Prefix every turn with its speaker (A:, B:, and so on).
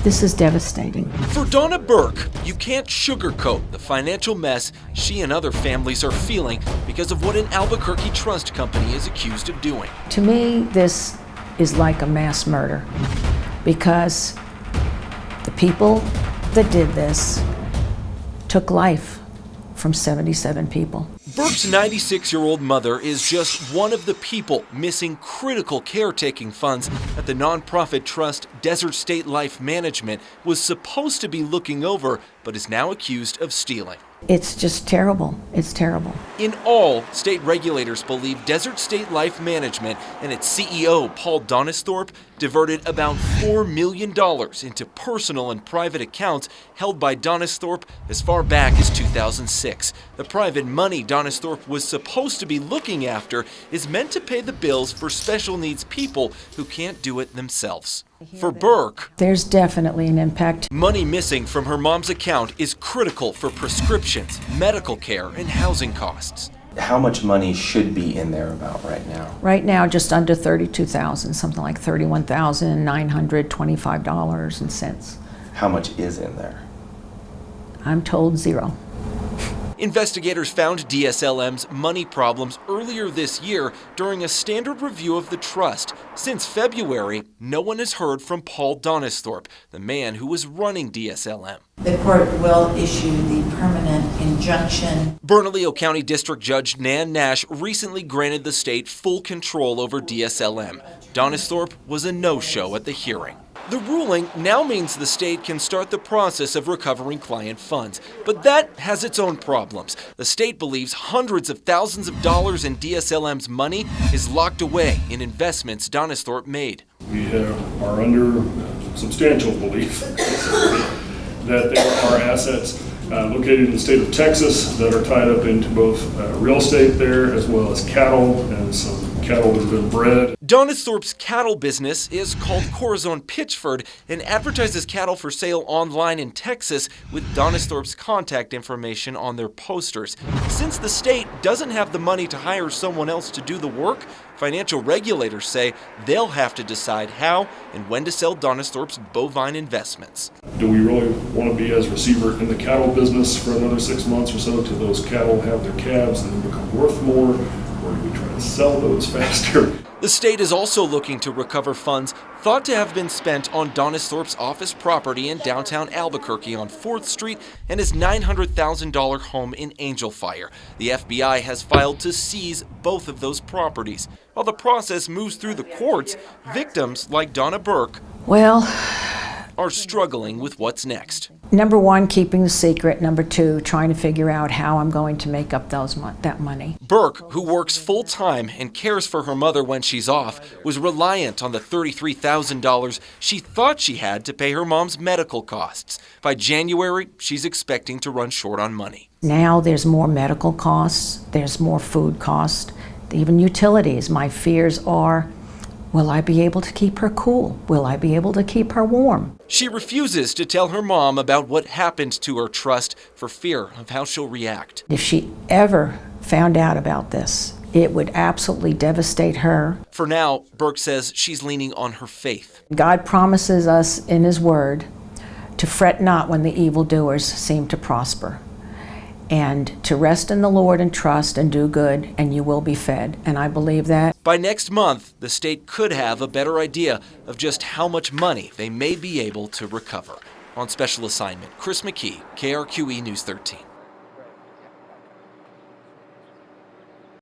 A: This is devastating.
B: For Donna Burke, you can't sugarcoat the financial mess she and other families are feeling because of what an Albuquerque trust company is accused of doing.
A: To me, this is like a mass murder because the people that did this took life from 77 people.
B: Burke's 96-year-old mother is just one of the people missing critical caretaking funds that the nonprofit trust Desert State Life Management was supposed to be looking over, but is now accused of stealing.
A: It's just terrible. It's terrible.
B: In all, state regulators believe Desert State Life Management and its CEO, Paul Donisthorpe, diverted about $4 million into personal and private accounts held by Donisthorpe as far back as 2006. The private money Donisthorpe was supposed to be looking after is meant to pay the bills for special needs people who can't do it themselves. For Burke,
A: there's definitely an impact.
B: Money missing from her mom's account is critical for prescriptions, medical care, and housing costs.
C: How much money should be in there about right now?
A: Right now, just under $32,000, something like $31,925.00.
C: How much is in there?
A: I'm told zero.
B: Investigators found DSLM's money problems earlier this year during a standard review of the trust. Since February, no one has heard from Paul Donisthorpe, the man who was running DSLM.
D: The court will issue the permanent injunction.
B: Bernalillo County District Judge Nan Nash recently granted the state full control over DSLM. Donisthorpe was a no-show at the hearing. The ruling now means the state can start the process of recovering client funds, but that has its own problems. The state believes hundreds of thousands of dollars in DSLM's money is locked away in investments Donisthorpe made.
E: We are under substantial belief that there are assets located in the state of Texas that are tied up into both real estate there as well as cattle and some cattle that have been bred.
B: Donisthorpe's cattle business is called Corazon Pitchford and advertises cattle for sale online in Texas with Donisthorpe's contact information on their posters. Since the state doesn't have the money to hire someone else to do the work, financial regulators say they'll have to decide how and when to sell Donisthorpe's bovine investments.
E: Do we really want to be as receiver in the cattle business for another 6 months or so till those cattle have their calves and then become worth more? Or do we try to sell those faster?
B: The state is also looking to recover funds thought to have been spent on Donisthorpe's office property in downtown Albuquerque on 4th Street and his $900,000 home in Angel Fire. The FBI has filed to seize both of those properties. While the process moves through the courts, victims like Donna Burke are struggling with what's next.
A: Number one, keeping the secret. Number two, trying to figure out how I'm going to make up that money.
B: Burke, who works full-time and cares for her mother when she's off, was reliant on the $33,000 she thought she had to pay her mom's medical costs. By January, she's expecting to run short on money.
A: Now there's more medical costs, there's more food costs, even utilities. My fears are, will I be able to keep her cool? Will I be able to keep her warm?
B: She refuses to tell her mom about what happened to her trust for fear of how she'll react.
A: If she ever found out about this, it would absolutely devastate her.
B: For now, Burke says she's leaning on her faith.
A: God promises us in His Word to fret not when the evildoers seem to prosper, and to rest in the Lord and trust and do good, and you will be fed. And I believe that.
B: By next month, the state could have a better idea of just how much money they may be able to recover. On special assignment, Chris McKee, KRQE News 13.